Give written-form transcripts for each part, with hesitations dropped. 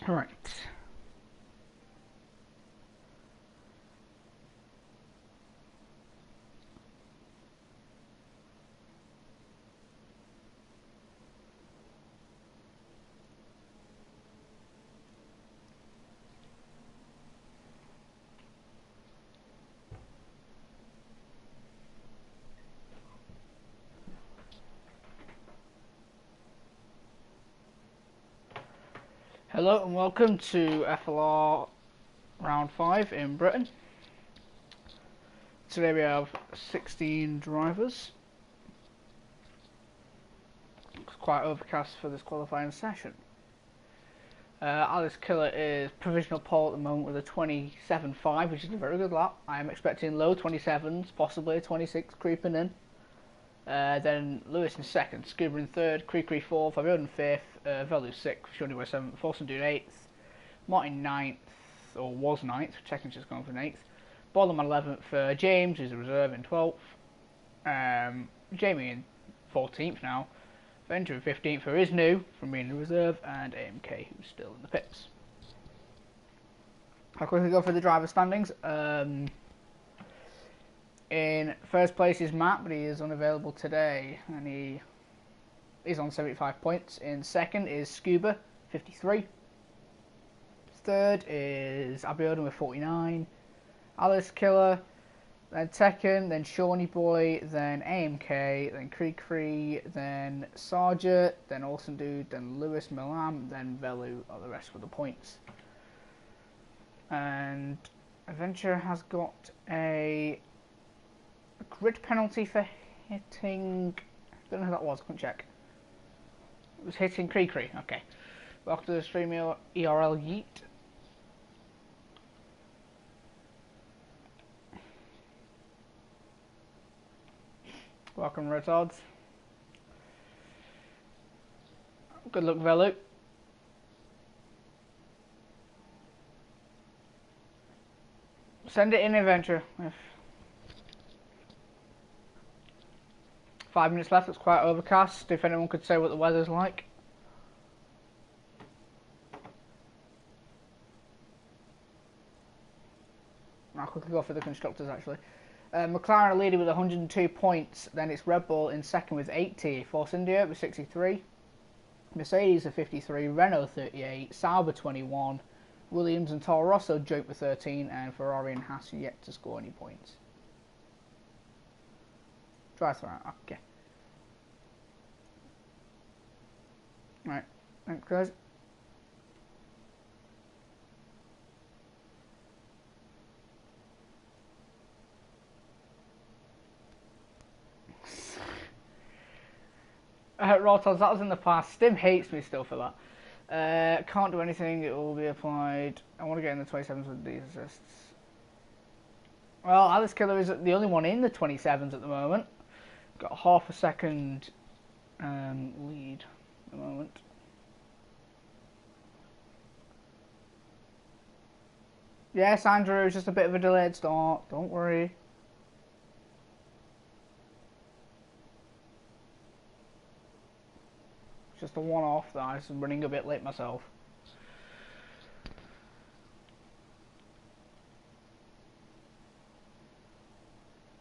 Right. Hello and welcome to FLR round 5 in Britain. Today we have 16 drivers. It's quite overcast for this qualifying session. Alice Killer is provisional pole at the moment with a 27.5, which is a very good lap. I am expecting low 27s, possibly a 26 creeping in. Then Lewis in second, Scuba in third, Cree fourth, Abiod in fifth, Velu sixth, Shoney by seventh, Forson doing eighth, Martin ninth, or was ninth, technically just gone for an eighth, Bolam 11th, James who's a reserve in 12th, Jamie in 14th now, Venture in 15th who is new from being in reserve, and AMK who's still in the pits. I'll quickly go through the driver standings. In first place is Matt, but he is unavailable today, and he is on 75 points. In second is Scuba, 53. Third is Abiodun with 49. Alice Killer, then Tekken, then Shawnee Boy, then AMK, then Cree, then Sarja, then Awesome Dude, then Lewis Milam, then Velu are the rest with the points. And Adventure has got a grid penalty for hitting. Don't know who that was. Couldn't check. It was hitting Cree. Okay. Welcome to the stream ERL Yeet. Welcome retards. Good luck, Velu. Send it in Adventure. If 5 minutes left, it's quite overcast. If anyone could say what the weather's like. I'll quickly go for the constructors actually. McLaren are leading with 102 points, then it's Red Bull in second with 80, Force India with 63, Mercedes are 53, Renault 38, Sauber 21, Williams and Toro Rosso joint with 13, and Ferrari and Haas yet to score any points. Drive through, okay. Right, thanks guys. Rotos, that was in the past. Stim hates me still for that. Can't do anything, it will be applied. I want to get in the 27s with these assists. Well, Alice Killer is the only one in the 27s at the moment. Got half a second lead at the moment. Yes, Andrew, it's just a bit of a delayed start. Don't worry. It's just a one-off that I was running a bit late myself.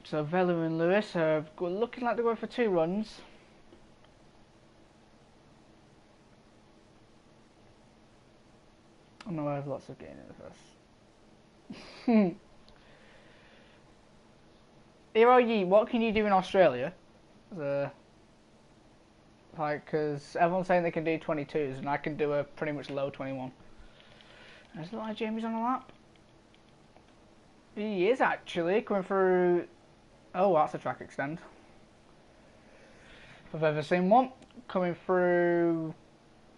So Velu and Lewis are looking like they're going for 2 runs. I know I have lots of gain in the first. Hiroyi, what can you do in Australia? Because everyone's saying they can do 22s, and I can do a pretty much low 21. Is it like Jamie's on a lap? He is actually coming through. Oh, that's a track extend. If I've ever seen one. Coming through.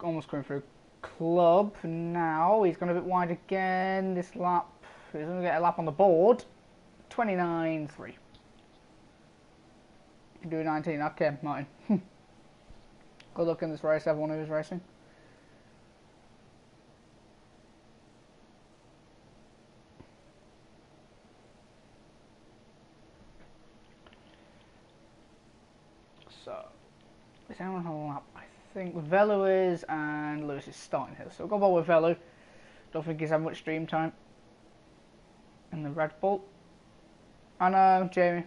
Almost coming through Club. Now he's gone a bit wide again. This lap. He's going to get a lap on the board. 29.3. Can do 19. Okay, Martin. Good luck in this race, everyone who is racing. So, is anyone on a lap? I think Velu is, and Lewis is starting here. So we'll go ball with Velu. Don't think he's had much stream time. And the Red Bull. I know, Jamie.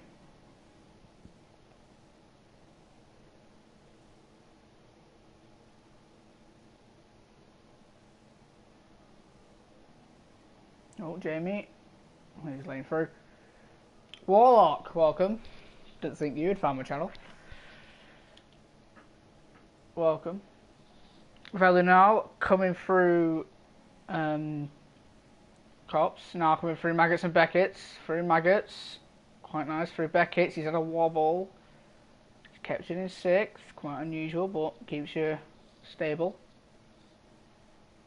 Oh, Jamie. He's laying through. Warlock, welcome. Didn't think you'd found my channel. Welcome. Velu now coming through Cops. Now coming through Maggots and Beckett's. Through Maggots. Quite nice. Through Beckett's. He's had a wobble. He's kept it in 6th. Quite unusual, but keeps you stable.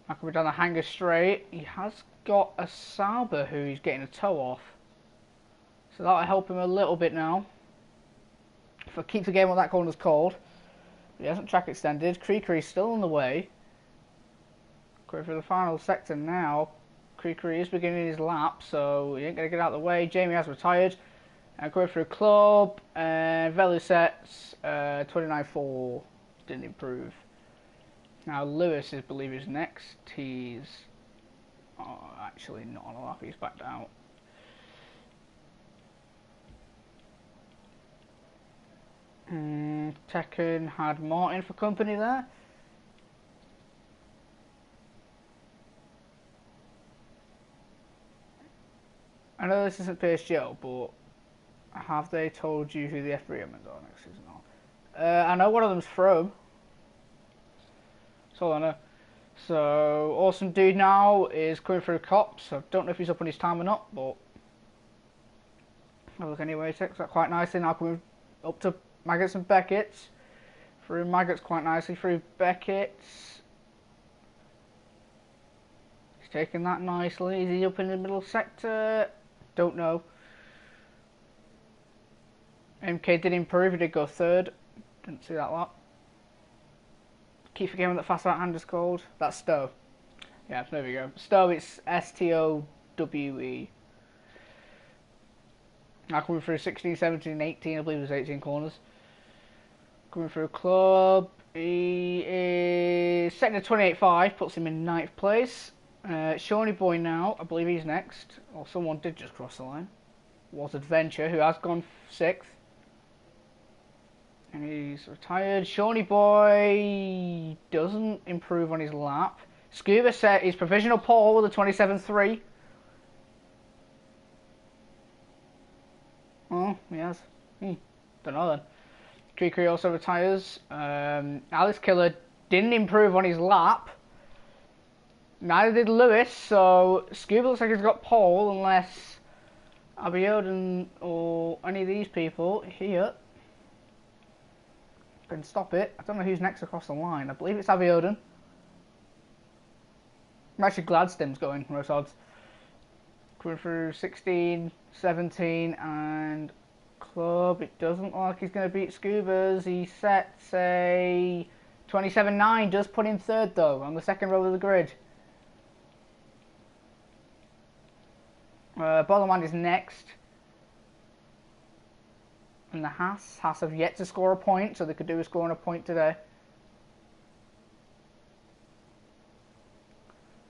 Now coming down the hanger straight. He has got a Sauber who he's getting a toe off. So that'll help him a little bit now. If I keep forgetting what that corner's called. He hasn't track extended. Creakery's still on the way. Going through the final sector now. Creakery is beginning his lap, so he ain't going to get out of the way. Jamie has retired. And going through club. And Velu sets 29.4. Didn't improve. Now Lewis is believe is next. He's actually not on a lap. He's backed out. Tekken had Martin for company there. I know this isn't PSGO, but have they told you who the F3 members are next season? I know one of them's From. That's all I know. So, Awesome Dude now is coming through Cops. I don't know if he's up on his time or not, but I'll look anyway. Takes that quite nicely. Now coming up to Maggots and Beckett's. Through Maggots quite nicely. Through Beckett's. He's taking that nicely. Is he up in the middle sector? Don't know. MK did improve. He did go 3rd. Didn't see that lot. Keep forgetting what that fast right hand is called. That's Stowe. Yeah, there we go. Stowe, it's S-T-O-W-E. Now coming through 16, 17, 18. I believe there's 18 corners. Coming through club. He is sector 28.5. Puts him in 9th place. Shawnee Boy now. I believe he's next. Or someone did just cross the line. Was Adventure, who has gone 6th. And he's retired. Shawnee Boy doesn't improve on his lap. Scuba set his provisional pole with a 27.3. Oh, he has. Don't know then. Creakery also retires. Alice Killer didn't improve on his lap. Neither did Lewis, so Scuba looks like he's got pole unless Abiodun or any of these people here can stop it. I don't know who's next across the line. I believe it's Abiodun. I'm actually glad Stim's going, most odds. Coming through 16, 17 and club. It doesn't look like he's going to beat Scuba's. He sets a 27.9. Does put him 3rd though on the 2nd row of the grid. Bollerman is next. And the Haas have yet to score a point, so they could do with scoring a point today.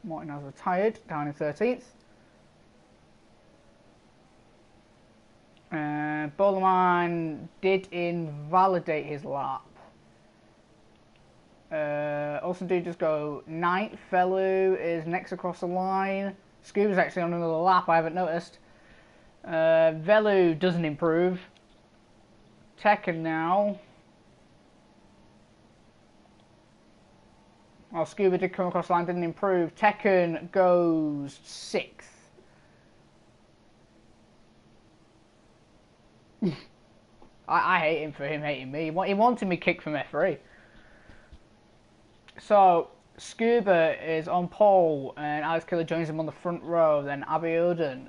Martin has retired, down in 13th. Bollerman did invalidate his lap. Also do just go 9th. Velu is next across the line. Scuba's actually on another lap, I haven't noticed. Velu doesn't improve. Tekken now. Well, Scuba did come across the line, didn't improve. Tekken goes 6th. I hate him for him hating me. He wanted me kicked from F3. So, Scuba is on pole, and Alex Killer joins him on the front row. Then Abiodun,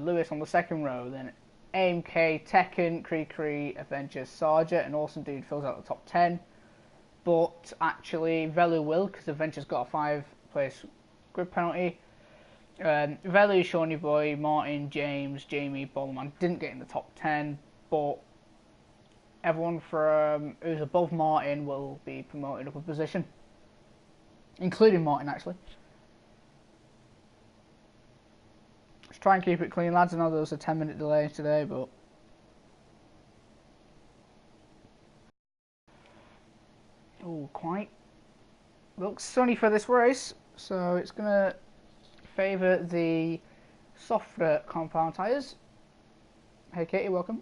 Lewis on the 2nd row. Then AMK, Tekken, Creakery, Adventure, Sergeant, and Awesome Dude fills out the top 10. But actually, Velu will, because Adventure's got a 5-place grid penalty. Velu, Shawnee Boy, Martin, James, Jamie, Bollerman didn't get in the top 10, but everyone from who's above Martin will be promoted up a position, including Martin actually. Try and keep it clean, lads. I know there was a 10-minute delay today, but... Oh, quite. Looks sunny for this race, so it's going to favour the softer compound tyres. Hey Katie, welcome.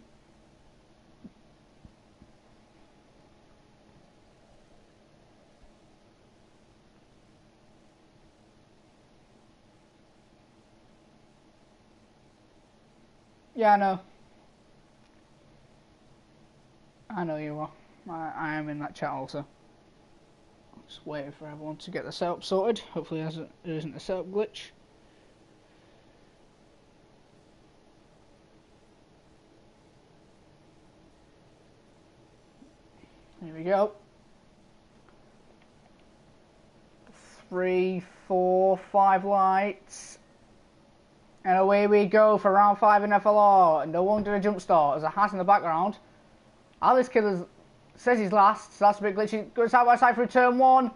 Yeah, I know you are. I am in that chat also. Just waiting for everyone to get the setup sorted. Hopefully there isn't a setup glitch. Here we go. 3, 4, 5 lights. And away we go for round 5 in FLR. No one did a jump start. There's a hat in the background. Alice Killer says he's last, so that's a bit glitchy. Goes side by side through turn 1.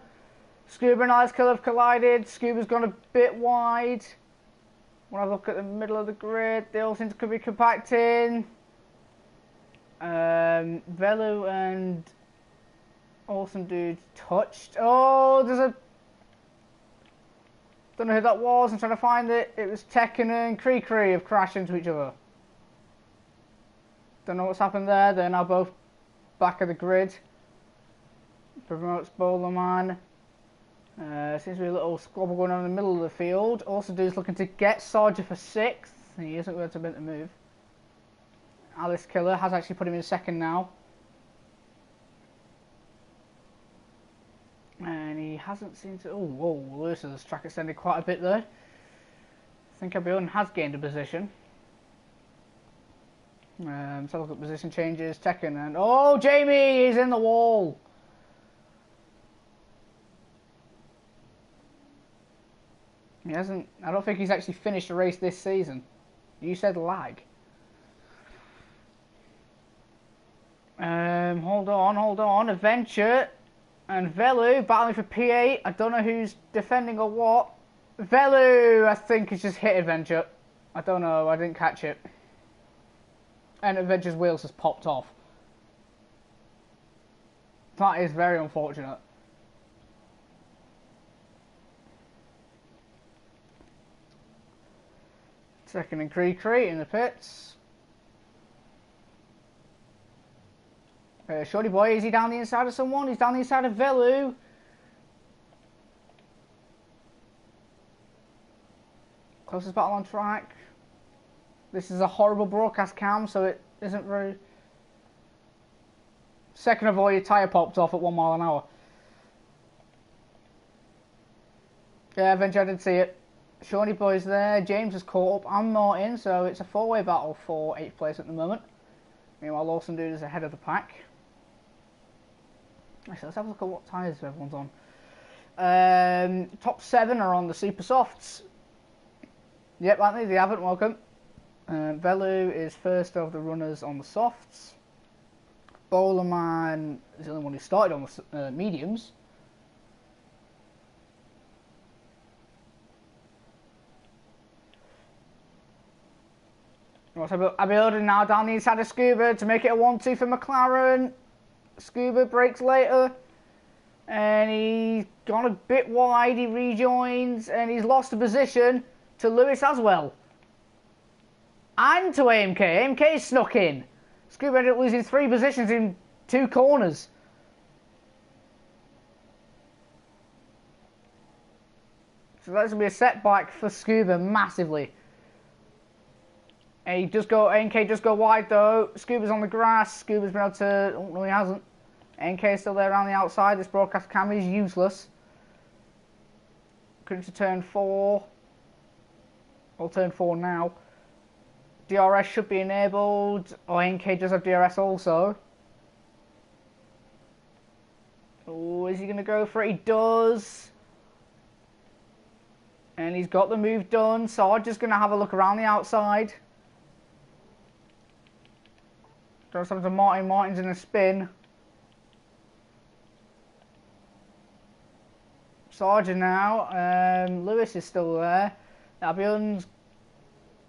Scuba and Alice Killer have collided. Scuba's gone a bit wide. When I look at the middle of the grid, they all seem to be compacting. Velu and Awesome Dude touched. Oh, there's a... Don't know who that was. I'm trying to find it. It was Tekken and Kree have crashed into each other. Don't know what's happened there. They're now both back of the grid. Promotes Bowlerman. Seems to be a little squabble going on in the middle of the field. Also, Dude's looking to get Sarger for 6th. He isn't going to make the move. Alice Killer has actually put him in 2nd now. And he hasn't seemed to... Oh, whoa, Lewis's track extended quite a bit there. I think Abion has gained a position. Let's have a look at position changes. Tekken and... Oh, Jamie! He's in the wall! He hasn't... I don't think he's actually finished a race this season. You said lag. Hold on. Adventure and Velu battling for P8. I don't know who's defending or what. Velu, I think, has just hit Adventure. I don't know. I didn't catch it. And Adventure's wheels has popped off. That is very unfortunate. Second and Kree in the pits. Shorty boy, is he down the inside of someone? He's down the inside of Velu. Closest battle on track. This is a horrible broadcast cam, so it isn't very... Second of all, your tyre popped off at 1 mile an hour. Yeah, eventually I did see it. Shawnee boy's there. James has caught up and Martin, so it's a 4-way battle for 8th place at the moment. Meanwhile, Lawson Dude is ahead of the pack. Actually, let's have a look at what tyres everyone's on. Top 7 are on the Super Softs. Yep, Anthony, they haven't. Welcome. Velu is first of the runners on the softs. Bowlerman is the only one who started on the mediums. Abiodun now down the inside of Scuba to make it a 1-2 for McLaren. Scuba breaks later. And he's gone a bit wide. He rejoins and he's lost a position to Lewis as well. And to AMK. AMK snuck in. Scuba ended up losing 3 positions in 2 corners. So that's going to be a setback for Scuba massively. And AMK does go wide though. Scuba's on the grass. Scuba's been able to... Oh, no, he hasn't. AMK is still there around the outside. This broadcast camera is useless. Going to turn 4. Or turn 4 now. DRS should be enabled. Oh, AMK does have DRS also. Oh, is he going to go for it? He does. And he's got the move done. So I'm just going to have a look around the outside. Goes on to Martin. Martin's in a spin. Sargent now. Lewis is still there. Abion's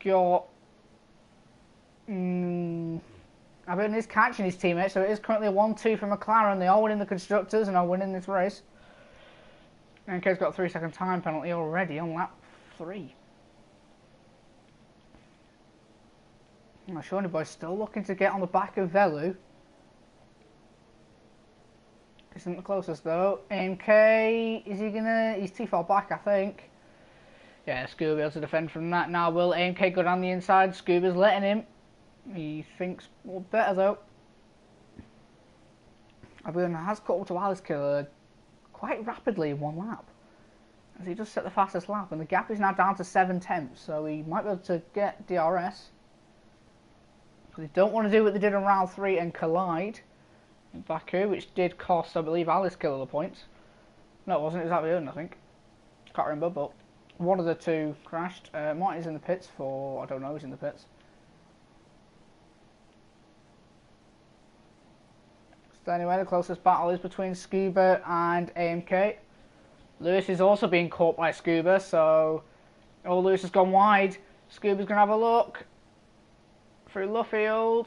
got... Abbott is catching his teammates, so it is currently a 1-2 for McLaren. They are winning the Constructors and are winning this race. NK's got a 3-second time penalty already on lap 3. Now, Shawnee Boy's still looking to get on the back of Velu. Isn't the closest though. AMK, is he gonna... He's too far back, I think. Yeah, Scuba will be able to defend from that. Now, will AMK go down the inside? Scuba's letting him. He thinks well, better though. Abu has caught up to Alice Killer quite rapidly in one lap, as he just set the fastest lap, and the gap is now down to 7/10, so he might be able to get DRS. But they don't want to do what they did on round 3 and collide in Baku, which did cost, I believe, Alice Killer the points. No, it wasn't. It was Abion, I think. Can't remember, but one of the two crashed. Martin's in the pits for... I don't know who's in the pits. So anyway, the closest battle is between Scuba and AMK. Lewis is also being caught by Scuba, so... Oh, Lewis has gone wide. Scuba's going to have a look. Through Luffield.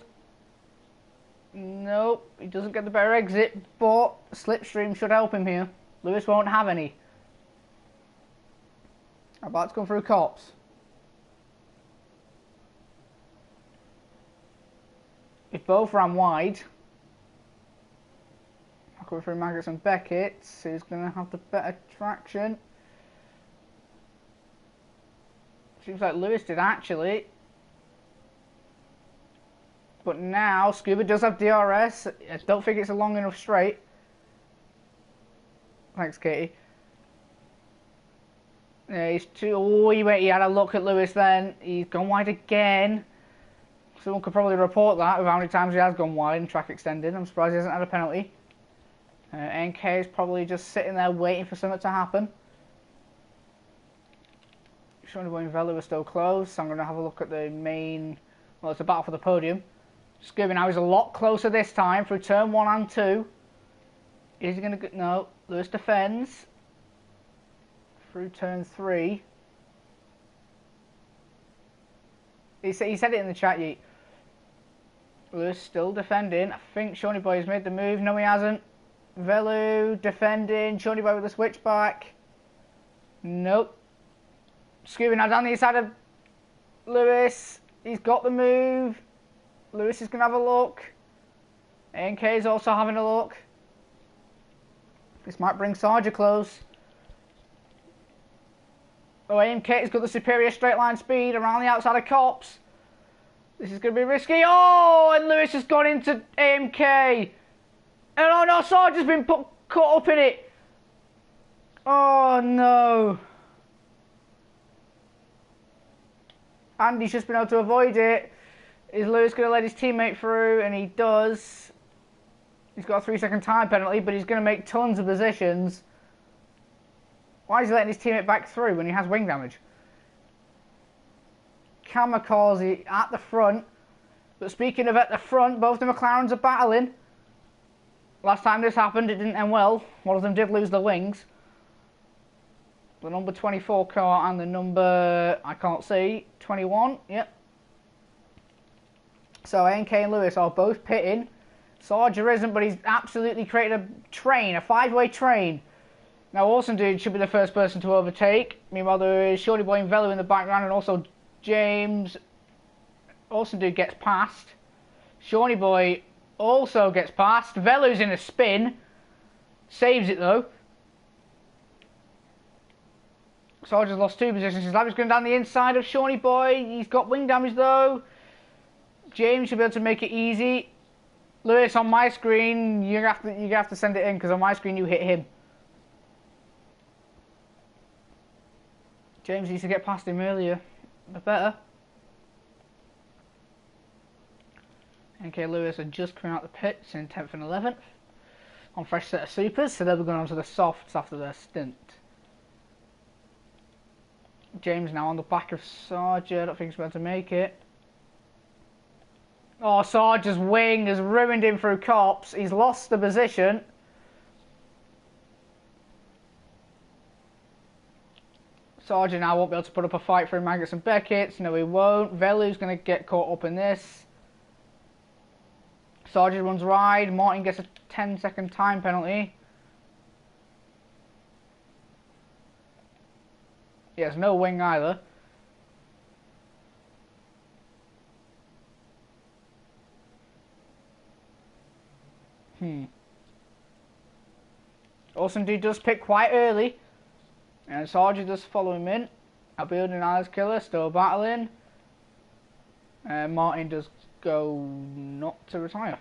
Nope, he doesn't get the better exit, but Slipstream should help him here. Lewis won't have any. About to come through Cops. If both ran wide, I'll go through Maggots and Beckett. Who's going to have the better traction? Seems like Lewis did actually. But now Scuba does have DRS. I don't think it's a long enough straight. Thanks, Katie. Yeah, he's too... Oh, he had a look at Lewis then. He's gone wide again. Someone could probably report that with how many times he has gone wide and track extended. I'm surprised he hasn't had a penalty. NK is probably just sitting there waiting for something to happen. Shawnee Boy and Velu are still close, so I'm going to have a look at the main... Well, it's a battle for the podium. Scuba now is a lot closer this time through turn 1 and 2. Is he going to... No, Lewis defends. Through turn 3. He said it in the chat, Yeet. Lewis still defending. I think Shawnee Boy has made the move. No, he hasn't. Velu defending. Shawnee Boy with the switchback. Nope. Scuba now down the inside of Lewis. He's got the move. Lewis is going to have a look. NK is also having a look. This might bring Sarge close. Oh, AMK has got the superior straight line speed around the outside of Cops. This is going to be risky. Oh, and Lewis has gone into AMK. And oh no, Sarge has been caught up in it. Oh no. Andy's just been able to avoid it. Is Lewis going to let his teammate through? And he does. He's got a 3-second time penalty, but he's going to make tons of positions. Why is he letting his teammate back through when he has wing damage? Kamikaze at the front. But speaking of at the front, both the McLarens are battling. Last time this happened, it didn't end well. One of them did lose the wings. The number 24 car and the number, I can't see, 21, yep. So NK and Lewis are both pitting. Sarger isn't, but he's absolutely created a train, a 5-way train. Now Awesome Dude should be the first person to overtake. Meanwhile there is Shorty Boy and Velu in the background, and also James. Awesome Dude gets past. Shawnee Boy also gets past. Velu's in a spin. Saves it though. Sarge's lost 2 positions. His lap is going down the inside of Shawnee Boy. He's got wing damage though. James should be able to make it easy. Lewis, on my screen, you have to send it in, because on my screen you hit him. James used to get past him earlier. But better. NK Lewis are just coming out the pits in 10th and 11th. On fresh set of supers, so they'll be going on to the softs after their stint. James now on the back of Sarge. I don't think he's going to make it. Oh, Sarge's wing has ruined him through Cops. He's lost the position. Sargent now won't be able to put up a fight for Maggots and Beckett. No, he won't. Velu's going to get caught up in this. Sargent runs wide. Martin gets a 10-second time penalty. He has no wing either. Awesome Dude does pick quite early. And Sargent does follow him in. Abiodun and Alice Killer still battling. Martin does go not to retire.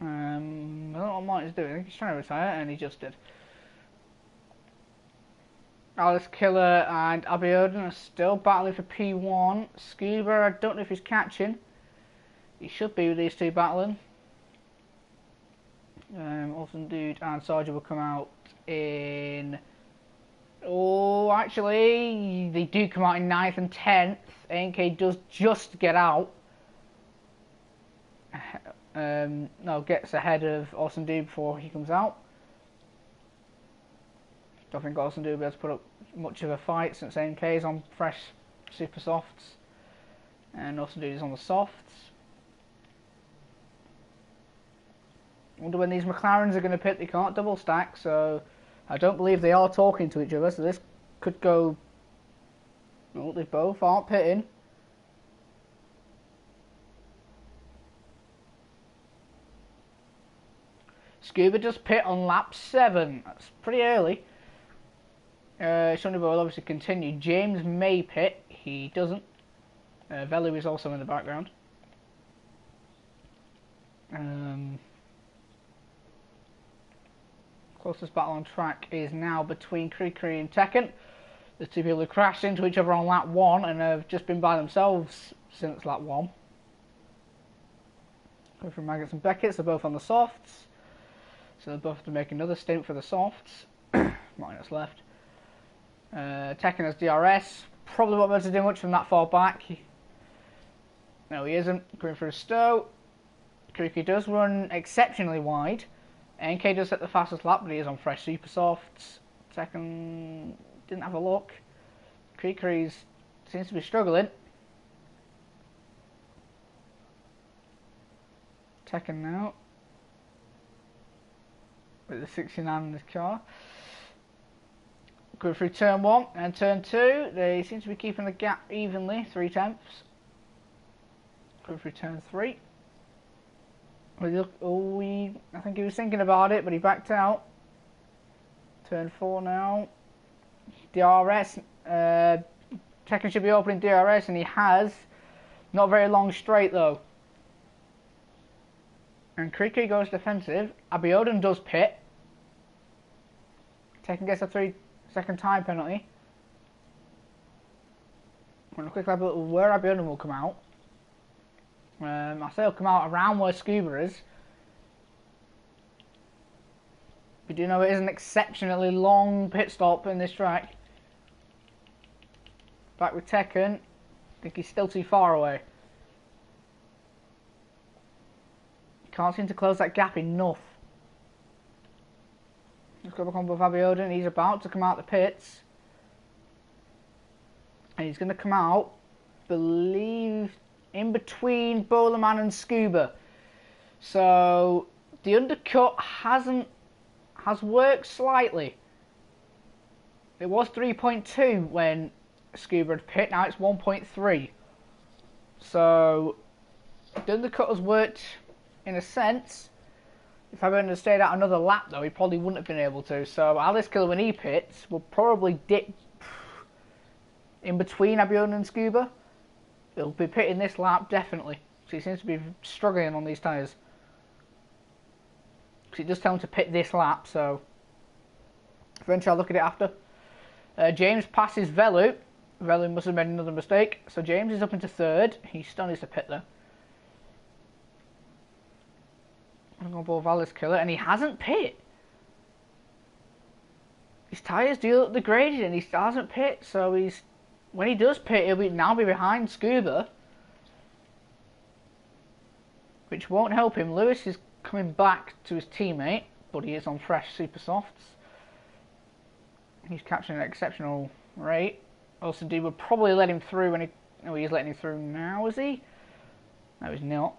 I don't know what Martin's doing. I think he's trying to retire, and he just did. Alice Killer and Abiodun are still battling for P1. Scuba, I don't know if he's catching. He should be with these two battling. Awesome Dude and Sargent will come out in... Oh, actually, they do come out in 9th and 10th. NK does just get out. No, gets ahead of Awesome Dude before he comes out. Don't think Awesome Dude will be able to put up much of a fight since NK is on fresh super softs. And Awesome Dude is on the softs. Wonder when these McLarens are going to pit. They can't double stack, so I don't believe they are talking to each other, so this could go... Well, they both aren't pitting. Scuba does pit on lap 7. That's pretty early. Sonny Boy will obviously continue. James may pit. He doesn't. Velu is also in the background. Closest battle on track is now between Krikri and Tekken. The two people who crashed into each other on lap 1 and have just been by themselves since lap 1. Go for Maggots and Beckett, they're both on the softs. So they both have to make another stint for the softs. Minus left. Tekken has DRS. Probably won't be able to do much from that far back. No, he isn't. Going for a stow. Krikri does run exceptionally wide. NK does set the fastest lap, but he is on fresh super softs. Tekken didn't have a look. Krikri seems to be struggling. Tekken now. With the 69 in his car. Going through turn 1 and turn 2. They seem to be keeping the gap evenly, 3/10. Going through turn 3. I think he was thinking about it, but he backed out. Turn 4 now. DRS. Tekken should be opening DRS, and he has. Not very long straight, though. And Krikri goes defensive. Abiodun does pit. Tekken gets a 3-second time penalty. I'm going to quickly have a look where Abiodun will come out. I say he'll come out around where Scuba is. We do know it is an exceptionally long pit stop in this track. Back with Tekken. I think he's still too far away. Can't seem to close that gap enough. Let's go back on with Abiodun. He's about to come out the pits. And he's going to come out, believe, in between Bowlerman and Scuba. So the undercut has worked slightly. It was 3.2 when Scuba had pit, now it's 1.3. So the undercut has worked in a sense. If Abiodun had stayed out another lap though, he probably wouldn't have been able to. So Alice Killer, when he pits, will probably dip in between Abiodun and Scuba. He'll be pitting this lap, definitely. So he seems to be struggling on these tyres. Because it does tell him to pit this lap, so... Eventually I'll look at it after. James passes Velu. Velu must have made another mistake. So James is up into 3rd. He still needs to pit there. I'm going to ball Alice Killer, and he hasn't pit. His tyres do look degraded, and he still hasn't pit, so he's... When he does pit, he'll now be behind Scuba. which won't help him. Lewis is coming back to his teammate, but he is on fresh super softs. He's capturing an exceptional rate. Olsen D would probably let him through when he... Oh, he's letting him through now, is he? No, he's not.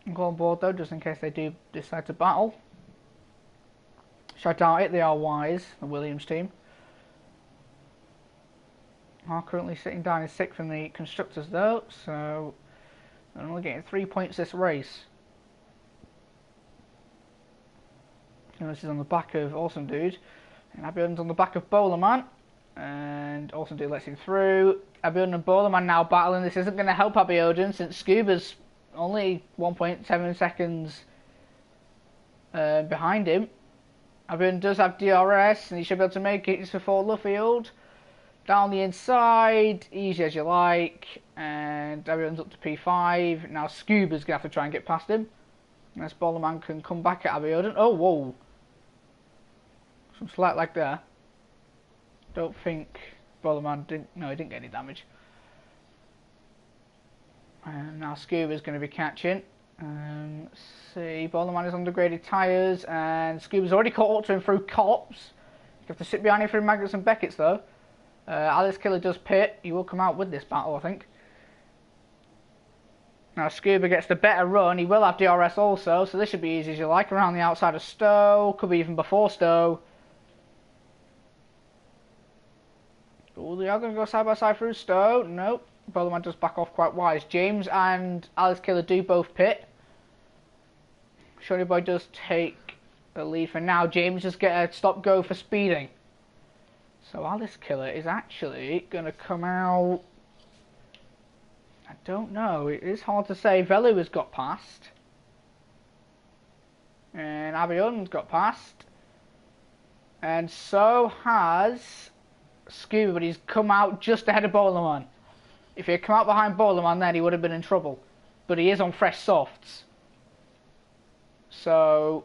I'll go on board though, just in case they do decide to battle. Should I doubt it? They are wise, the Williams team. Are currently sitting down in 6th in the constructors though, so they're only getting 3 points this race. And this is on the back of Awesome Dude, and Abiodun's on the back of Bowlerman, and Awesome Dude lets him through. Abiodun and Bowlerman now battling. This isn't going to help Abiodun since Scuba's only 1.7 seconds behind him. Abiodun does have DRS, and he should be able to make it just before Luffield. Down the inside, easy as you like, and Abiodun's up to P5. Now Scuba's going to have to try and get past him. Unless Bowlerman can come back at Abiodun. Oh, whoa. Some slight lag there. Don't think Bowlerman didn't... No, he didn't get any damage. And now Scuba's going to be catching. Let's see, Bowlerman is on degraded tyres, and Scuba's already caught up to him through Cops. You have to sit behind him through Magnets and Beckett's though. Alice Killer does pit. He will come out with this battle, I think. Now Scuba gets the better run. He will have DRS also, so this should be easy as you like. Around the outside of Stowe, could be even before Stowe. Oh, they are going to go side by side through Stowe. Nope. Bowlerman does back off quite wise. James and Alice Killer do both pit. Shoney Boy does take the lead for now. James just get a stop go for speeding. So Alice Killer is actually going to come out... I don't know. It is hard to say. Velu has got past. And Abiodun's got past. And so has Scuba, but he's come out just ahead of Bowlerman. If he had come out behind Bowlerman, then he would have been in trouble. But he is on fresh softs. So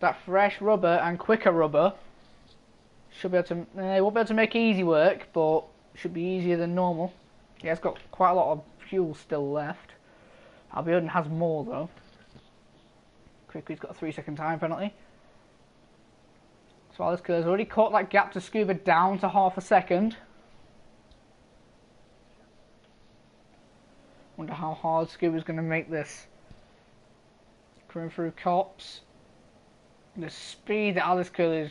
that fresh rubber and quicker rubber should be able to... They won't be able to make easy work, but should be easier than normal. He has got quite a lot of fuel still left. Abiodun has more though. Quickly's got a 3-second time penalty. So Alice Killer's already caught that gap to Scuba down to half a second. Wonder how hard Scuba's going to make this. Coming through Cops. The speed that Alice Killer is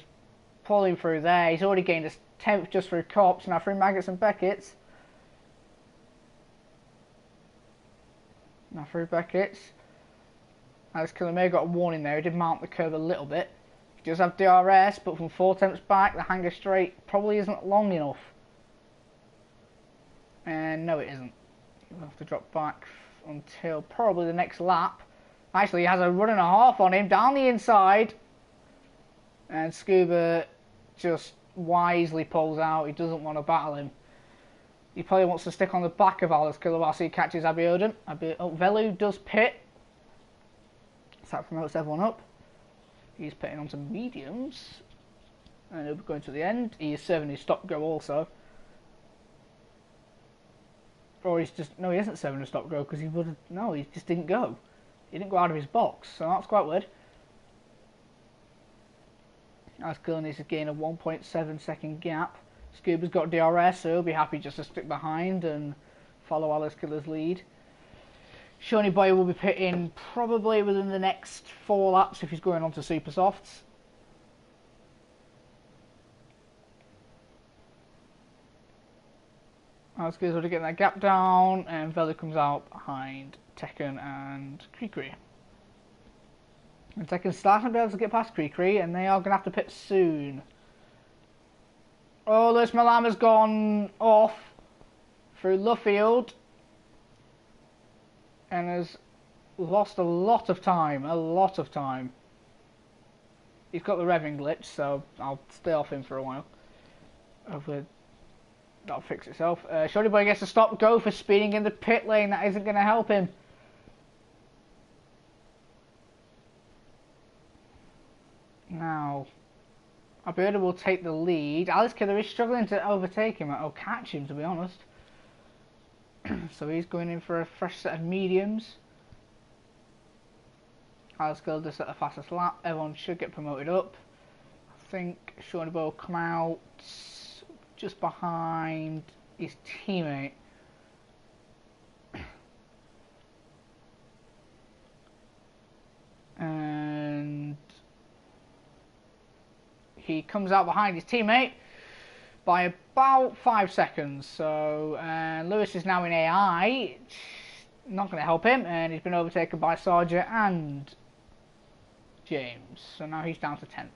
pulling through there. He's already gained a 10th just through Cops. Now through Maggots and Beckett's. Now through Beckett's. Alice Killer may have got a warning there. He did mount the curve a little bit. He does have DRS, but from 4 attempts back, the hanger straight probably isn't long enough. And no, it isn't. He'll have to drop back until probably the next lap. Actually, he has a run and a half on him down the inside. And Scuba just wisely pulls out. He doesn't want to battle him. He probably wants to stick on the back of Alice Killer whilst he catches Abiodun. Velu does pit. So that promotes everyone up. He's pitting onto mediums. And he'll be going to the end. He is serving his stop go also. Or he's just... No, he isn't serving a stop go because he would have... No, he just didn't go. He didn't go out of his box. So that's quite weird. Alice Killer needs to gain a 1.7 second gap. Scuba's got DRS, so he'll be happy just to stick behind and follow Alice Killer's lead. Shoney Boy will be pitting probably within the next 4 laps if he's going on to Super Softs. Alice Killer's already getting that gap down, and Velu comes out behind Tekken and Krikri. And Tekken's starting to be able to get past Krikri, and they are going to have to pit soon. Oh, Lewis Malama's gone off through Luffield and has lost a lot of time, He's got the revving glitch, so I'll stay off him for a while. Hopefully that'll fix itself. Shorty Boy gets a stop go for speeding in the pit lane. That isn't going to help him. Now, Abiodun will take the lead. Alice Killer is struggling to overtake him, or catch him to be honest. So he's going in for a fresh set of mediums. Alice Gill just at the fastest lap. Everyone should get promoted up. I think Shawnee Bow will come out just behind his teammate. And he comes out behind his teammate by about 5 seconds. So Lewis is now in AI. Not going to help him, and he's been overtaken by Sarger and James. So now he's down to 10th.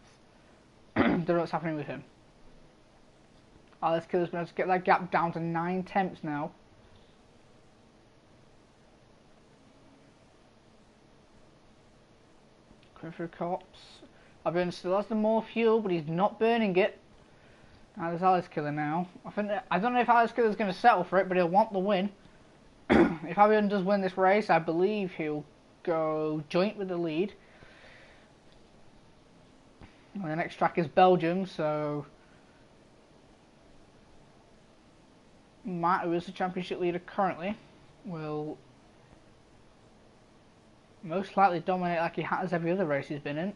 Don't know what's happening with him. Alice Killer's been able to get that gap down to 9/10 now. Going through cops. Abion still has the more fuel, but he's not burning it. Now there's Alice Killer now. I don't know if Alice Killer's going to settle for it, but he'll want the win. If Abion does win this race, I believe he'll go joint with the lead. The next track is Belgium, so Matt, who is the championship leader currently, will most likely dominate like he has every other race he's been in.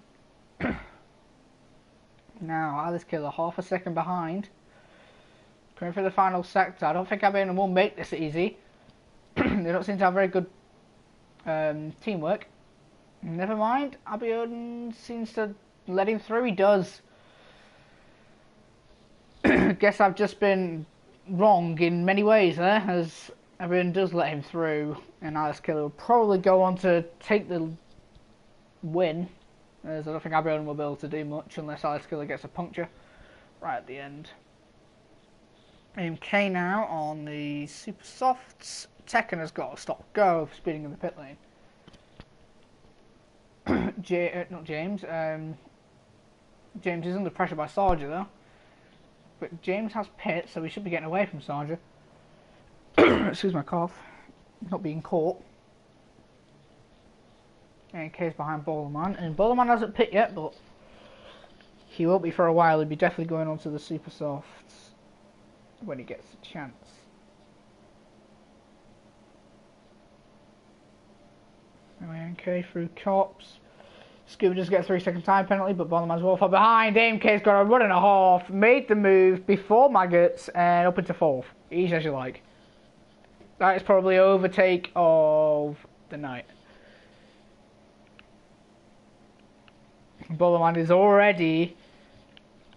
Now, Alice Killer half a second behind. Coming for the final sector. I don't think Abion will make this easy. They don't seem to have very good teamwork. Never mind, Abion seems to let him through. He does. Guess I've just been wrong in many ways there, as Abion does let him through, and Alice Killer will probably go on to take the win, as I don't think Abion will be able to do much unless Alice Killer gets a puncture right at the end. MK now on the Super Softs. Tekken has got a stop go for speeding in the pit lane. Not James. James is under pressure by Sarger though. But James has pit, so we should be getting away from Sarger. Excuse my cough. Not being caught. MK's behind Bowlerman. And Bowlerman hasn't pit yet, but he won't be for a while. He'll be definitely going on to the Super Softs when he gets a chance. MK through cops. Scuba does get a 3-second time penalty, but Bowlerman's well far behind. AMK's got a 1.5. Made the move before Maggots and up into 4th. Easy as you like. That is probably overtake of the night. Bowlerman is already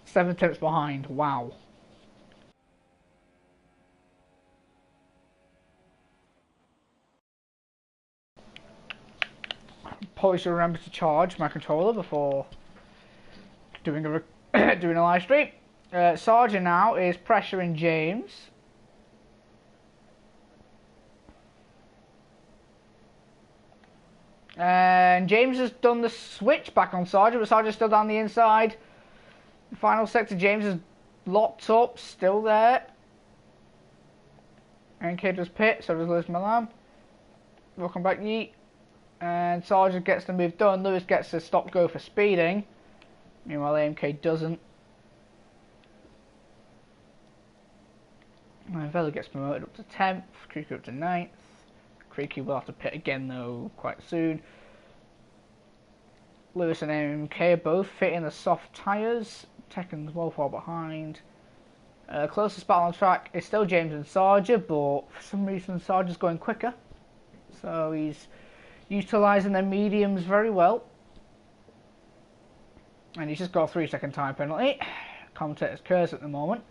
7/10 behind. Wow. Probably should remember to charge my controller before doing a doing a live stream. Sarger now is pressuring James. And James has done the switch back on Sarger, but Sarger's still down the inside. The final sector, James is locked up, still there. NK does pit, so does Lewis Milan. Welcome back, Yeet. And Sarger gets the move done. Lewis gets the stop go for speeding. Meanwhile, AMK doesn't. And Vela gets promoted up to 10th. Creaky up to 9th. Creaky will have to pit again though quite soon. Lewis and AMK are both fitting the soft tyres. Tekken's well far behind. Closest battle on track is still James and Sarger, but for some reason Sarger's going quicker. So he's utilising their mediums very well. And he's just got a 3-second time penalty. Commentator's curse at the moment.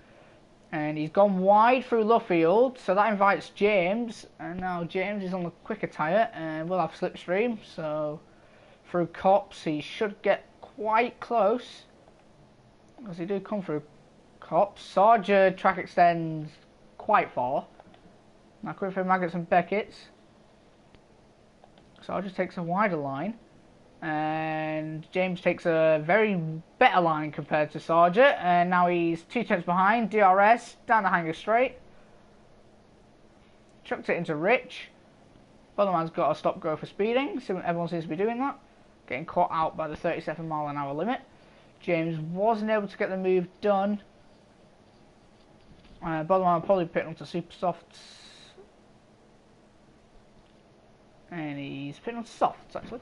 And he's gone wide through Luffield, so that invites James. And now James is on the quicker tyre and will have slipstream. So through cops he should get quite close. As he do come through cops. Sarger track extends quite far. Now quick for Maggots and Beckett's. Sarger takes a wider line. And James takes a very better line compared to Sarger, and now he's 2/10 behind. DRS down the hanger straight, chucked it into Rich. Bowlerman's got a stop go for speeding. Everyone seems to be doing that. Getting caught out by the 37-mile-an-hour limit. James wasn't able to get the move done. Bowlerman probably pitting onto Super Softs, and he's pitting onto Softs actually.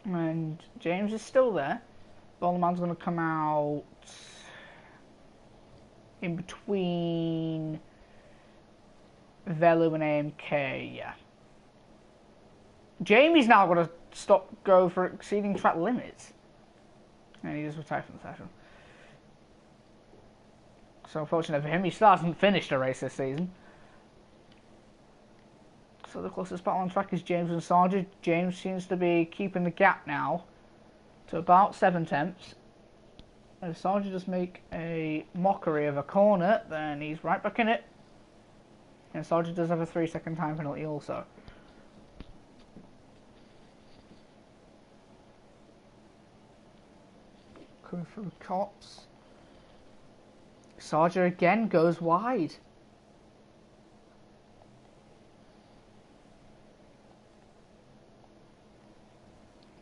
And James is still there. Bollerman's going to come out in between Velu and AMK, yeah. Jamie's now going to go for exceeding track limits. And he just retired from the session. So unfortunately for him, he still hasn't finished a race this season. So the closest battle on track is James and Sargent. James seems to be keeping the gap now to about 7 tenths. If Sargent does make a mockery of a corner, then he's right back in it. And Sargent does have a 3-second time penalty also. Coming through Cops. Sargent again goes wide.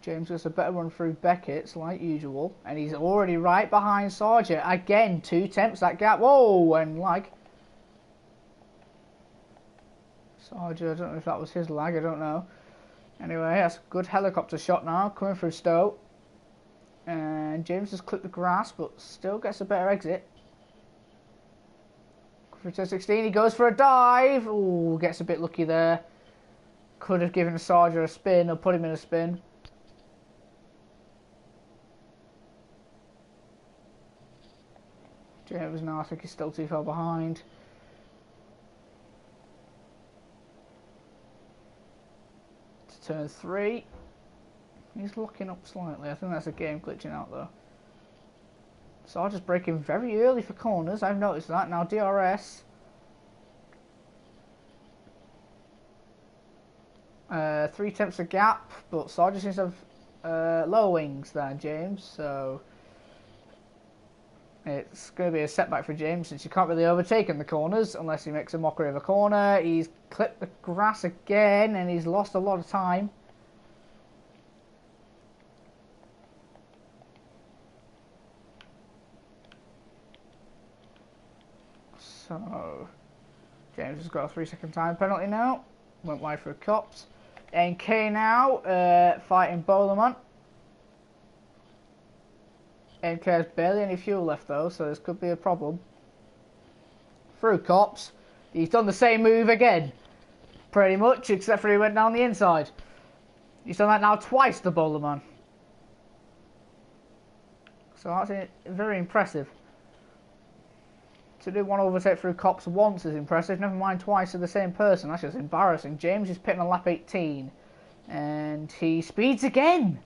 James gets a better run through Beckett's like usual, and he's already right behind Sargent. Again, 2 tenths that gap. Whoa, and lag. Sargent, I don't know if that was his lag, I don't know. Anyway, that's a good helicopter shot now, coming through Stowe. And James has clipped the grass, but still gets a better exit. For turn 16, he goes for a dive. Ooh, gets a bit lucky there. Could have given Sargent a spin or put him in a spin. James now, I think he's still too far behind. To turn 3. He's locking up slightly. I think that's a game glitching out though. Sargent's braking very early for corners. I've noticed that. Now DRS. 3 tenths of gap, but Sargent seems to have lower wings than James, so it's going to be a setback for James since you can't really overtake in the corners unless he makes a mockery of a corner. He's clipped the grass again and he's lost a lot of time. So James has got a 3-second time penalty now. Went wide for Cops. NK now fighting Bollerman. NK has barely any fuel left though, so this could be a problem. Through Cops. He's done the same move again. Pretty much, except for he went down the inside. He's done that now twice, the Bollerman. So that's very impressive. To do one overtake through Cops once is impressive, never mind twice to the same person. That's just embarrassing. James is pitting on lap 18 and he speeds again.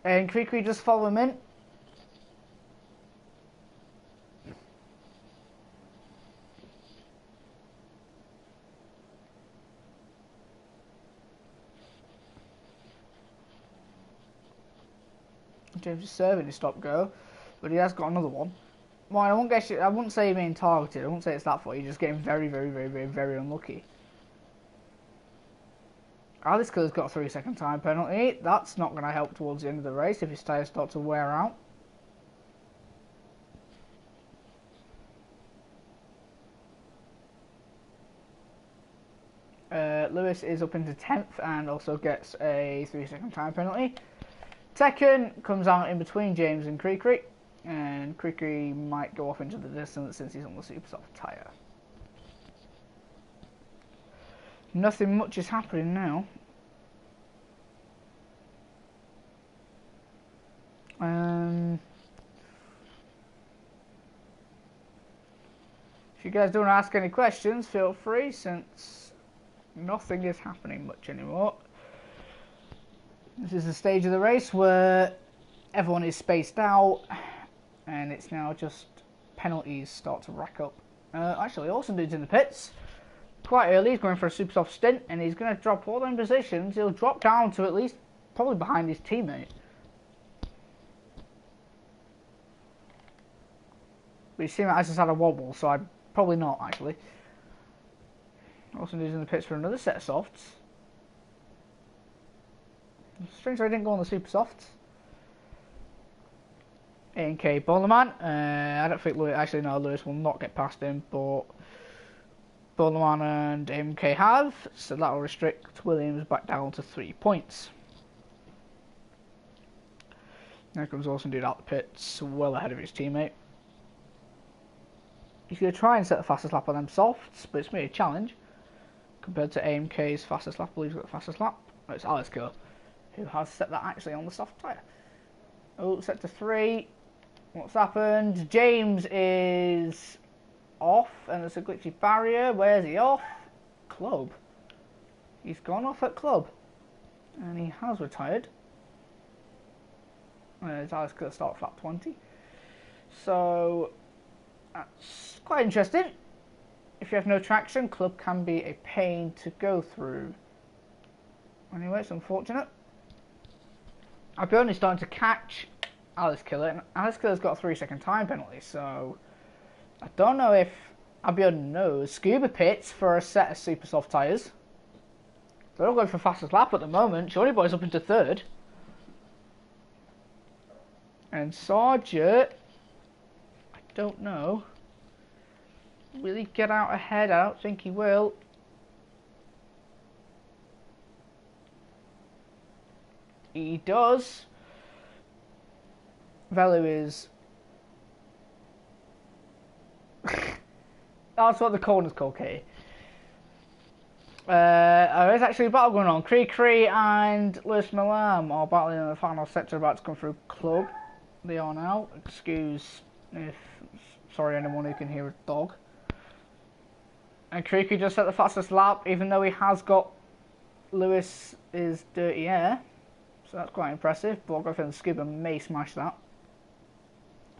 And Krikri just follow him in. James is serving his stop go, but he has got another one. Well, I wouldn't say being targeted. I wouldn't say it's that far. You're just getting very, very, very, very, very unlucky. Alice Killer's got a 3-second time penalty. That's not going to help towards the end of the race if his tyres start to wear out. Lewis is up into 10th and also gets a 3-second time penalty. Tekken comes out in between James and Krikri. And Krikri might go off into the distance since he's on the super soft tyre. Nothing much is happening now. If you guys don't ask any questions, feel free, since nothing is happening much anymore. This is the stage of the race where everyone is spaced out. And it's now just penalties start to rack up. Actually, Olsen dude's in the pits. Quite early, he's going for a super soft stint, and he's going to drop all them positions. He'll drop down to at least probably behind his teammate. But you see that I just had a wobble, so I'm probably not actually. Olsen dude's in the pits for another set of softs. Strange I didn't go on the super softs. NK Bollerman. I don't think Lewis, actually no, Lewis will not get past him, but Borderman and MK have, so that will restrict Williams back down to 3 points. There comes Austin Dude out the pits, well ahead of his teammate. He's going to try and set the fastest lap on them softs, but it's made a challenge compared to AMK's fastest lap. I believe he's got the fastest lap. Oh, it's Alex Killer who has set that actually on the soft tyre. Oh, set to 3. What's happened? James is off, and there's a glitchy barrier. Where's he off? Club. He's gone off at Club, and he has retired. It's Alex Killer start lap 20. So that's quite interesting. If you have no traction, Club can be a pain to go through. Anyway, it's unfortunate. I'll be only starting to catch Alice Killer, and Alice Killer's got a 3-second time penalty, so I don't know if Albion knows. Scuba pits for a set of super soft tyres. They're all going for fastest lap at the moment. Shawnee Boy's up into 3rd. And Sargent, I don't know. Will he get out ahead? I don't think he will. He does. Velu is... That's what the corner's called, Katie. There's actually a battle going on. Cree and Lewis Milam are battling in the final sector, about to come through Club. They are now. Excuse if... Sorry anyone who can hear a dog. And Creaky just set the fastest lap, even though he has got Lewis's dirty air. So that's quite impressive. Borgoff and Skibber may smash that.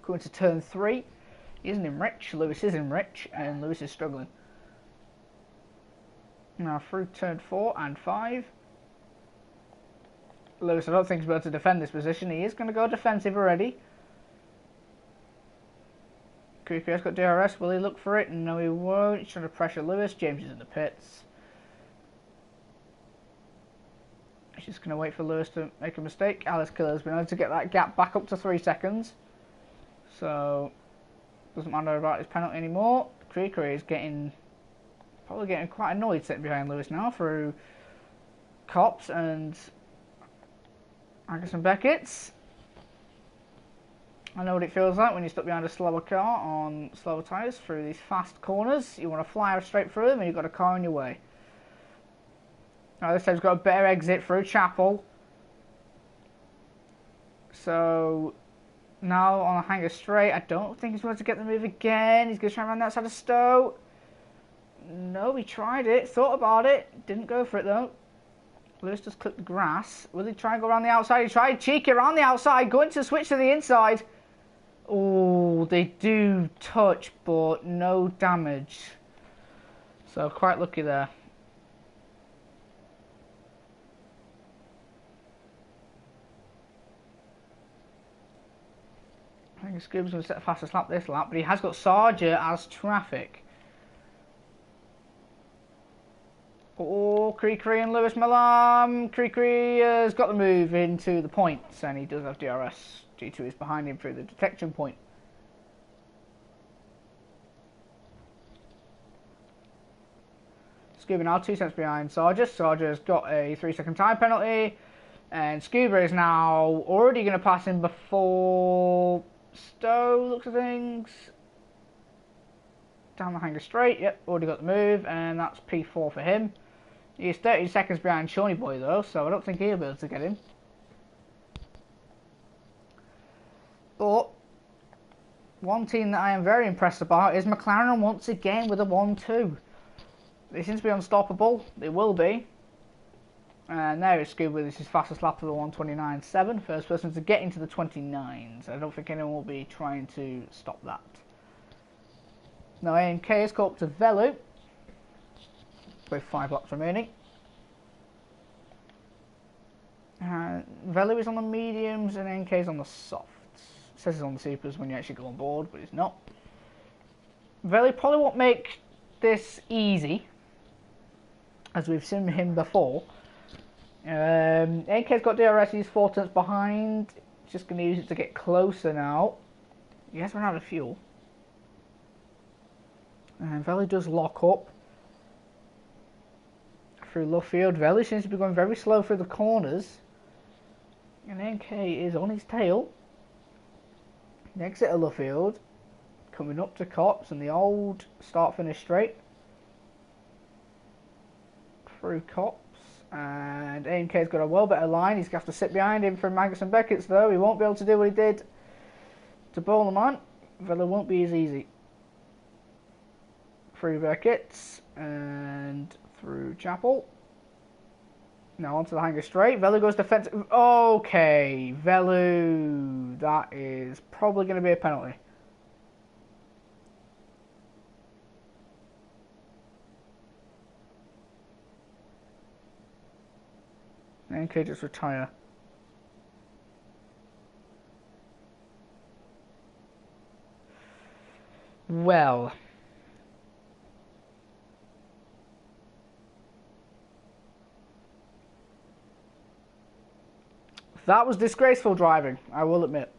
Going to turn 3. He isn't in rich. Lewis is in rich, and Lewis is struggling. Now through turn 4 and 5. Lewis, I don't think he's able to defend this position. He is going to go defensive already. Creepy has got DRS. Will he look for it? No, he won't. He's trying to pressure Lewis. James is in the pits. He's just going to wait for Lewis to make a mistake. Alice Killer has been able to get that gap back up to 3 seconds. So, doesn't matter about his penalty anymore. Creeker is probably getting quite annoyed sitting behind Lewis now through Cops and Angus and Beckett's. I know what it feels like when you're stuck behind a slower car on slower tyres through these fast corners. You want to fly straight through them and you've got a car in your way. Now this time's got a better exit through Chapel. So now on a hanger straight, I don't think he's going to get the move again. He's going to try around the outside of Stowe. No, he tried it, thought about it, didn't go for it though. Lewis just clipped the grass. Will he try and go around the outside? He tried cheeky around the outside, going to switch to the inside. Oh, they do touch, but no damage. So quite lucky there. I think Scoob's going to set the fastest lap this lap, but he has got Sargent as traffic. Oh, Creekery and Lewis Malam. Creekery has got the move into the points, and he does have DRS. G2 is behind him through the detection point. Scuba now 2 cents behind Sargent. Sargent has got a 3-second time penalty, and Scuba is now already going to pass him before Stowe, looks at things. Down the hanger straight, yep, already got the move, and that's P4 for him. He's 30 seconds behind Shawnee Boy though, so I don't think he'll be able to get him. But one team that I am very impressed about is McLaren once again with a 1-2. They seem to be unstoppable. They will be. And there is Scuba. This is fastest lap of the 1:29.7. First person to get into the 29s. I don't think anyone will be trying to stop that. Now AMK has caught up to Velu with 5 laps remaining. Velu is on the mediums and AMK is on the softs. It says it's on the supers when you actually go on board, but it's not. Velu probably won't make this easy, as we've seen him before. AMK's got DRS, he's 4 turns behind. He's just going to use it to get closer now. He has run out of fuel. And Velu does lock up. through Luffield. Velu seems to be going very slow through the corners. And NK is on his tail. Exit of Luffield. Coming up to Cops and the old start-finish straight. Through Cops. And AMK's got a well better line. He's going to have to sit behind him for Magnus and Beckett's though. He won't be able to do what he did to Boleman. Velu won't be as easy. Through Beckett's and through Chapel. Now onto the hanger straight. Velu goes defensive. Okay, Velu. That is probably going to be a penalty. NK just retire. Well. That was disgraceful driving, I will admit.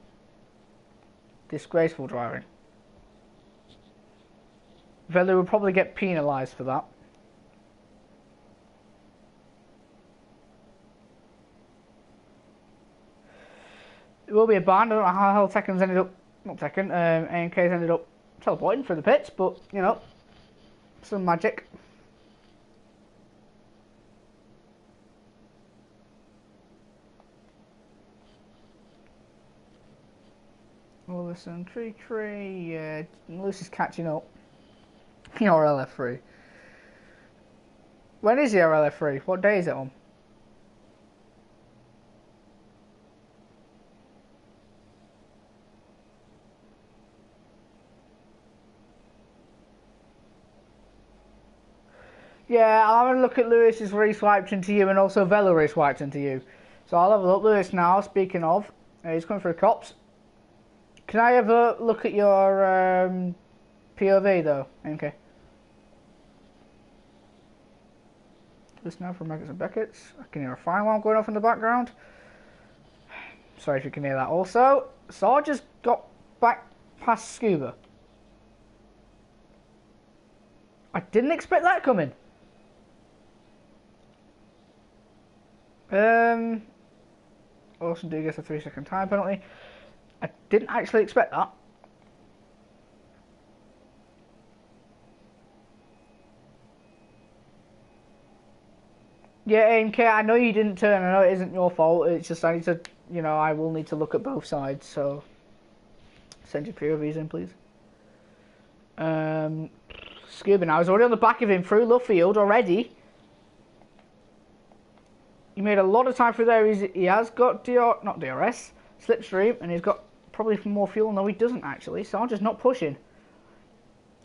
Disgraceful driving. Velu will probably get penalised for that. It will be a ban. I don't know how Tekken's ended up, not Tekken, AMK's ended up teleporting through the pits, but, you know, some magic. Well, listen, Tree, yeah, Lewis is catching up. Your LF3. When is the RLF3? What day is it on? Yeah, I'll have a look at Lewis's re-swiped into you and also Velu re-swiped into you. So I'll have a look. Lewis now, speaking of, he's coming through Cops. Can I have a look at your POV though? Okay. This now from Magnus and Beckett's. I can hear a fire alarm going off in the background. Sorry if you can hear that. Also, Sarge just got back past Scuba. I didn't expect that coming. Also do get a 3-second time penalty. I didn't actually expect that. Yeah, AMK, I know you didn't turn. I know it isn't your fault. It's just I need to, you know, I will need to look at both sides. So send your POVs in, please. Scuba now is already on the back of him through Luffield already. He made a lot of time through there. He has got not DRS, slipstream, and he's got probably more fuel. No, he doesn't actually. Sarge is not pushing.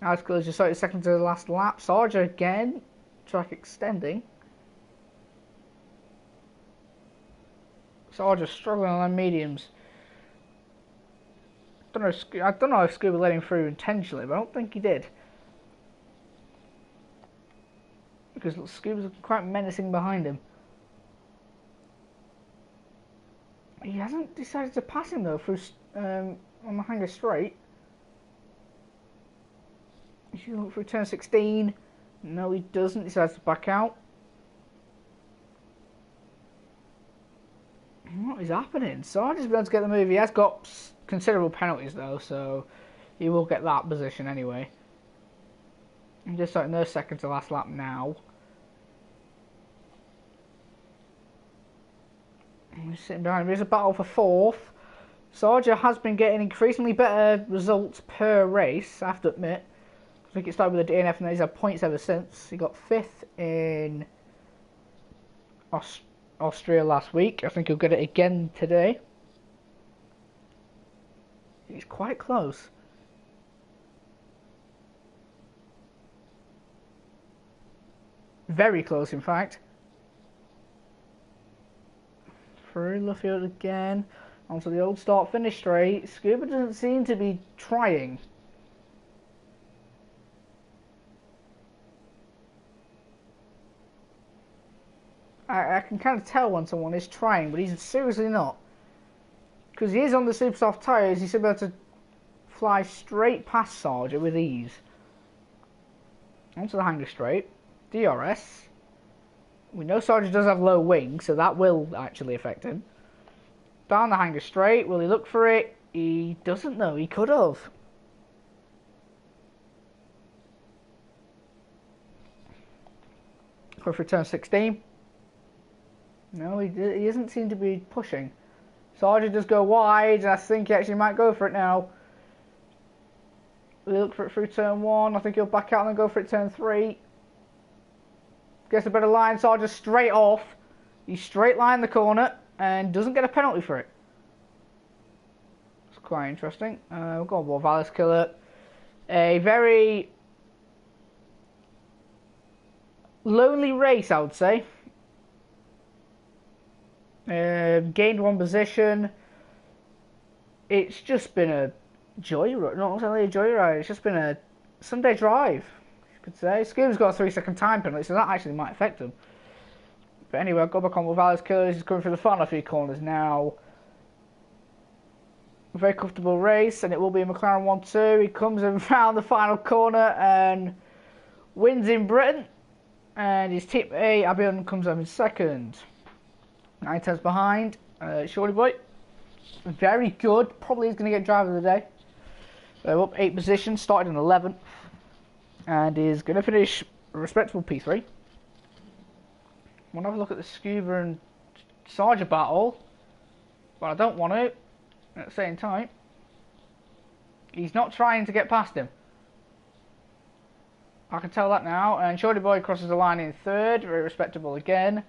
Alex Close just started second to the last lap. Sarge again, track extending. Sarge is struggling on them mediums. I don't know if Scuba let him through intentionally, but I don't think he did. Because Scuba's quite menacing behind him. He hasn't decided to pass him though through on the hanger straight. He should look through turn 16. No, he doesn't. He decides to back out. What is happening? Sarge has been able to get the move. He has got considerable penalties though, so he will get that position anyway. I'm just starting those second to last lap now. He's sitting behind him. There's a battle for fourth. Sarge has been getting increasingly better results per race, I have to admit. I think it started with a DNF and he's had points ever since. He got 5th in Austria last week. I think he'll get it again today. He's quite close. Very close, in fact. Through Luffield again. Onto the old start-finish straight. Scuba doesn't seem to be trying. I can kind of tell when someone is trying, but he's seriously not. Because he is on the super soft tyres, he's about to fly straight past Sarge with ease. Onto the hanger straight. DRS. We know Sargent does have low wing, so that will actually affect him. Down the hanger straight. Will he look for it? He doesn't know. He could have. Go for turn 16. No, he doesn't seem to be pushing. Sargent does go wide, and I think he actually might go for it now. Will he look for it through turn 1? I think he'll back out and then go for it turn 3. Gets a better line. Sargent straight off. He straight line the corner and doesn't get a penalty for it. It's quite interesting. We'll go on board Valis Killer. A very lonely race, I would say. Gained 1 position. It's just been a joyride. Not necessarily a joyride. It's just been a Sunday drive, you could say. Scuba's got a 3-second time penalty, so that actually might affect him. But anyway, I'll go back on with Valis Killer. He's coming through the final few corners now. A very comfortable race, and it will be a McLaren 1-2. He comes around the final corner and wins in Britain. And his teammate Abion comes up in second. 9 tenths behind. Shorty Boy. Very good. Probably is going to get driver of the day. Up 8 positions. Started in 11th. And is going to finish a respectable P3. I want to have a look at the Scuba and Sargent battle. But I don't want to. At the same time, he's not trying to get past him. I can tell that now. And Shorty Boy crosses the line in 3rd. Very respectable again.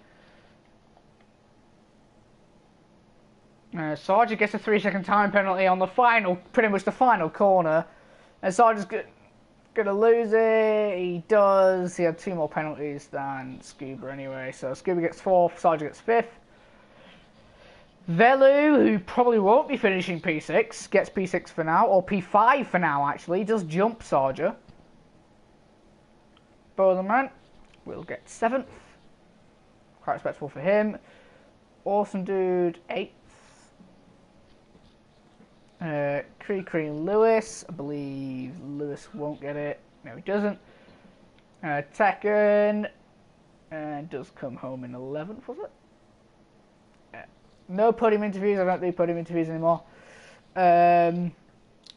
Sargent gets a 3-second time penalty on the final, pretty much the final corner. And Sargent's going to lose it. He does. He had 2 more penalties than Scuba anyway. So Scuba gets 4th, Sargent gets 5th. Velu, who probably won't be finishing P6, gets P6 for now, or P5 for now actually. He does jump Sargent. Bowlerman will get 7th. Quite respectable for him. Awesome Dude, 8th. Cree Lewis. I believe Lewis won't get it. No, he doesn't. Tekken does come home in 11th, was it? No podium interviews. I don't do podium interviews anymore. That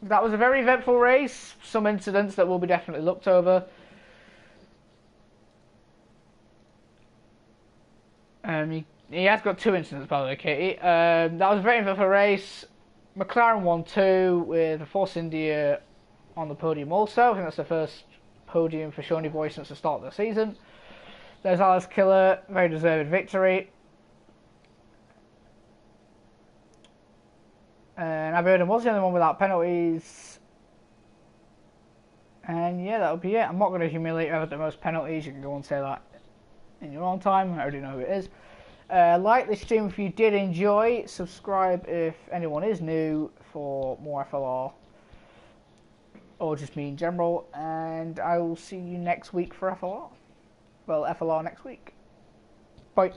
was a very eventful race. Some incidents that will be definitely looked over. He has got 2 incidents, by the way, Katie. That was a very eventful race. McLaren 1-2 with a Force India on the podium also. I think that's the first podium for Shawnee Boy since the start of the season. There's Alice Killer, very deserved victory. And Abiodun was the only one without penalties. And yeah, that'll be it. I'm not going to humiliate whoever the most penalties. You can go and say that in your own time. I already know who it is. Like this stream if you did enjoy. Subscribe if anyone is new for more FLR. Or just me in general. And I will see you next week for FLR. Well, FLR next week. Bye.